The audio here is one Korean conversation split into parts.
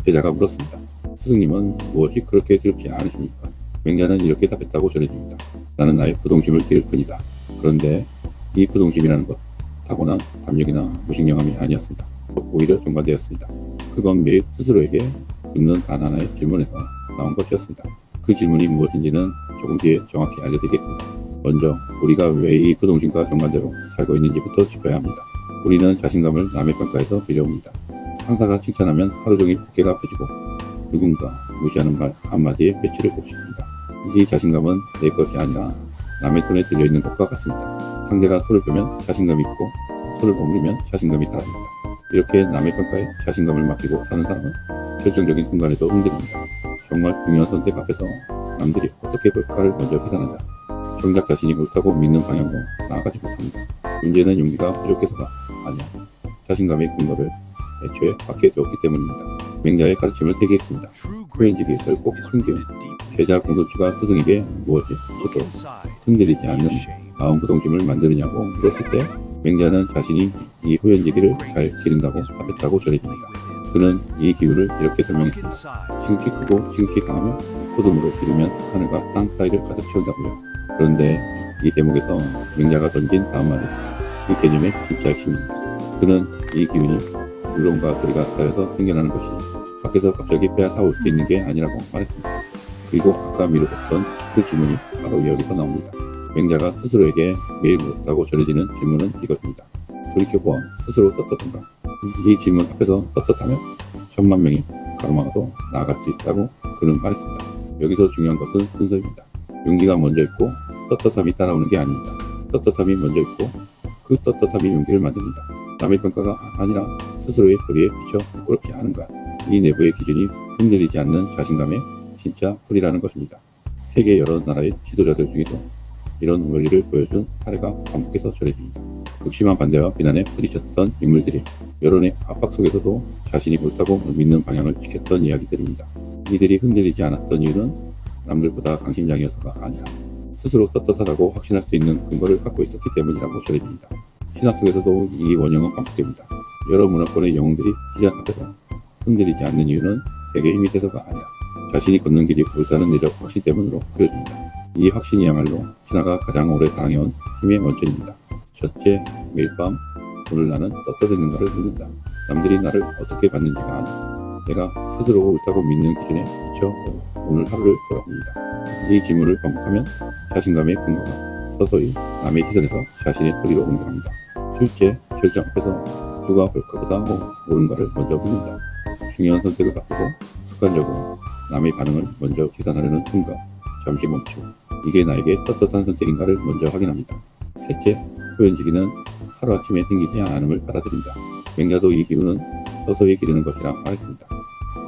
제자가 물었습니다. 스승님은 무엇이 그렇게 두렵지 않으십니까? 맹자는 이렇게 답했다고 전해집니다. 나는 나의 부동심을 기를 뿐이다. 그런데 이 부동심이라는 것, 타고난 담력이나 무식영함이 아니었습니다. 오히려 정반대였습니다. 그건 매일 스스로에게 묻는 단 하나의 질문에서 나온 것이었습니다. 그 질문이 무엇인지는 조금 뒤에 정확히 알려드리겠습니다. 먼저 우리가 왜 이 부동심과 정반대로 살고 있는지부터 짚어야 합니다. 우리는 자신감을 남의 평가에서 빌려옵니다. 상사가 칭찬하면 하루 종일 어깨가 펴지고 누군가 무시하는 말 한마디에 며칠을 곱씹습니다. 이 자신감은 내 것이 아니라 남의 손에 들려있는 것과 같습니다. 상대가 손을 펴면 자신감이 있고 손을 오므리면 자신감이 사라집니다. 이렇게 남의 평가에 자신감을 맡기고 사는 사람은 결정적인 순간에도 흔들립니다. 정말 중요한 선택 앞에서 남들이 어떻게 볼까를 먼저 계산하자 정작 자신이 옳다고 믿는 방향으로 나아가지 못합니다. 문제는 용기가 부족해서가 아니야 자신감의 근거를 애초에 밖에 두었기 때문입니다. 맹자의 가르침을 세계했습니다. 후연지기에서 꼭 숨기는 제자 공손추가 스승에게 무엇이 어떻게 흔들리지 않는 마음 부동심을 만드느냐고 물었을 때 맹자는 자신이 이 후연지기를 잘 기른다고 답했다고 전해집니다. 그는 이 기후를 이렇게 설명했습니다. 지극히 크고 지극히 강하며 소돔으로 기르면 하늘과 땅 사이를 가득 채운다고요. 그런데 이 대목에서 맹자가 던진 다음 말이 이 개념의 진짜 핵심입니다. 그는 이 기운이 물론과 거리가 쌓여서 생겨나는 것이 밖에서 갑자기 빼앗아올 수 있는 게 아니라고 말했습니다. 그리고 아까 미뤄뒀던 그 질문이 바로 여기서 나옵니다. 맹자가 스스로에게 매일 물었다고 전해지는 질문은 이것입니다. 돌이켜보아 스스로 떳떳한가? 이 질문 앞에서 떳떳하면 1000만 명이 가로막아도 나아갈 수 있다고 그는 말했습니다. 여기서 중요한 것은 순서입니다. 용기가 먼저 있고 떳떳함이 따라오는 게 아닙니다. 떳떳함이 먼저 있고 그 떳떳함이 용기를 만듭니다. 남의 평가가 아니라 스스로의 거리에 비춰 부끄럽지 않은가. 이 내부의 기준이 흔들리지 않는 자신감의 진짜 풀이라는 것입니다. 세계 여러 나라의 지도자들 중에도 이런 원리를 보여준 사례가 반복해서 전해집니다. 극심한 반대와 비난에 부딪혔던 인물들이 여론의 압박 속에서도 자신이 옳다고 믿는 방향을 지켰던 이야기들입니다. 이들이 흔들리지 않았던 이유는 남들보다 강심장이어서가 아니라 스스로 떳떳하다고 확신할 수 있는 근거를 갖고 있었기 때문이라고 전해집니다. 신학 속에서도 이 원형은 반복됩니다. 여러 문화권의 영웅들이 시작 앞에서 흔들리지 않는 이유는 세계의 힘이 돼서가 아니라 자신이 걷는 길이 옳다는 내적 확신 때문으로 그려집니다. 이 확신이야말로 신화가 가장 오래 사랑해온 힘의 원천입니다. 첫째, 매일 밤 오늘 나는 떳떳했는가를 묻는다. 남들이 나를 어떻게 봤는지가 아니라 내가 스스로 옳다고 믿는 기준에 비춰 오늘 하루를 돌아봅니다. 이 질문을 반복하면 자신감의 근거가 서서히 남의 시선에서 자신의 소리로 옮겨갑니다. 둘째, 결정 앞에서 누가 볼 것보다 옳은가를 먼저 묻는다. 중요한 선택을 앞두고 습관적으로 남의 반응을 먼저 계산하려는 순간 잠시 멈추고 이게 나에게 떳떳한 선택인가를 먼저 확인합니다. 셋째, 후연지기는 하루아침에 생기지 않음을 받아들인다. 맹자도 이 기운은 서서히 기르는 것이라 말했습니다.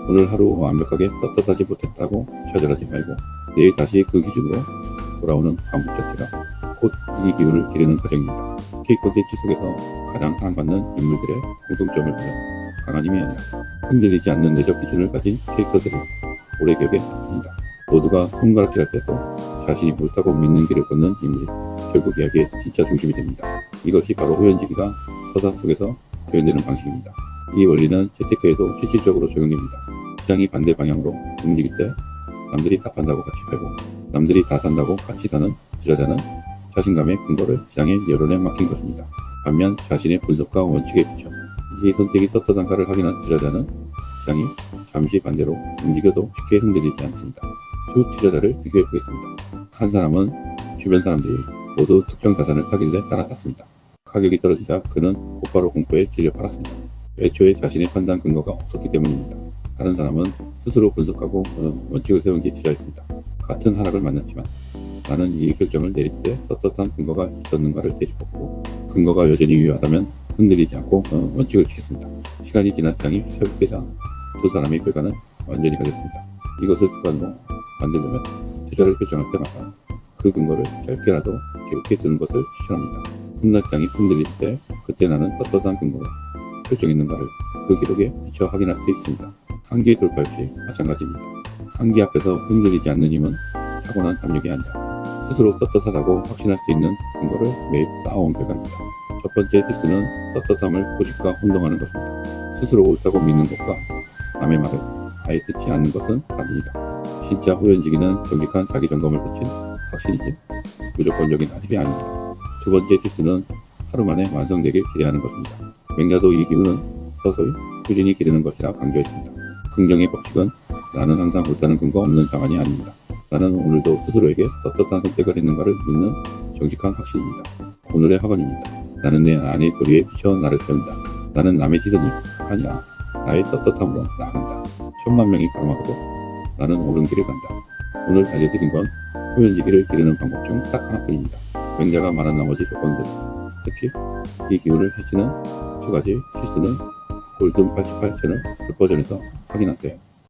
오늘 하루 완벽하게 떳떳하지 못했다고 좌절하지 말고 내일 다시 그 기준으로 돌아오는 반복 자체가 곧 이 기운을 기르는 과정입니다. K-콘텐츠 속에서 가장 사랑받는 인물들의 공통점을 보면 강한 힘이 아니라 흔들리지 않는 내적 기준을 가진 캐릭터들이 오래 기억에 남습니다. 모두가 손가락질할 때도 자신이 옳다고 믿는 길을 걷는 인물이 결국 이야기의 진짜 중심이 됩니다. 이것이 바로 후연지기가 서사 속에서 표현되는 방식입니다. 이 원리는 재테크에도 실질적으로 적용됩니다. 시장이 반대 방향으로 움직일 때 남들이 다 판다고 같이 팔고 남들이 다 산다고 같이 사는 투자자는 자신감의 근거를 시장의 여론에 맡긴 것입니다. 반면 자신의 분석과 원칙에 비춰 이 선택이 떳떳한가를 확인한 투자자는 시장이 잠시 반대로 움직여도 쉽게 흔들리지 않습니다. 두 투자자를 비교해 보겠습니다. 한 사람은 주변 사람들이 모두 특정 자산을 사길래 따라갔습니다. 가격이 떨어지자 그는 곧바로 공포에 질려 팔았습니다. 애초에 자신의 판단 근거가 없었기 때문입니다. 다른 사람은 스스로 분석하고 원칙을 세운 게 투자했습니다. 같은 하락을 만났지만 나는 이 결정을 내릴 때 떳떳한 근거가 있었는가를 되짚었고 근거가 여전히 유효하다면 흔들리지 않고 원칙을 지켰습니다. 시간이 지나 시장이 회복되자 두 사람의 뼈가는 완전히 갈렸습니다. 이것을 습관으로 만들려면 투자를 결정할 때마다 그 근거를 짧게라도 기록해 두는 것을 추천합니다. 훗날 시장이 흔들릴 때 그때 나는 떳떳한 근거로 결정했는가를 그 기록에 비춰 확인할 수 있습니다. 한계 돌파 역시 마찬가지입니다. 한계 앞에서 흔들리지 않는 힘은 타고난 담력이 아니라 스스로 떳떳하다고 확신할 수 있는 근거를 매일 쌓아온 결과입니다. 첫 번째 필수는 떳떳함을 고집과 혼동하는 것입니다. 스스로 옳다고 믿는 것과 남의 말을 아예 듣지 않는 것은 다릅니다. 진짜 후연지기는 정직한 자기 점검을 거친 확신이지 무조건적인 하집이 아닙니다. 두 번째 필수는 하루 만에 완성되길 기대하는 것입니다. 맹자도 이 기운은 서서히 꾸준히 기르는 것이라 강조했습니다. 긍정의 법칙은 나는 항상 옳다는 근거 없는 자만이 아닙니다. 나는 오늘도 스스로에게 떳떳한 선택을 했는가를 묻는 정직한 확신입니다. 오늘의 학원입니다. 나는 내 안의 도리에 비춰 나를 세운다. 나는 남의 시선이 아니라 나의 떳떳함으로 나아간다. 1000만 명이 가로막아도 나는 옳은 길을 간다. 오늘 알려드린 건 후연지기를 기르는 방법 중 딱 하나뿐입니다. 맹자가 말한 나머지 조건들, 특히 이 기운을 해치는 두 가지 실수는 골든 88 채널 그 버전에서 확인하세요.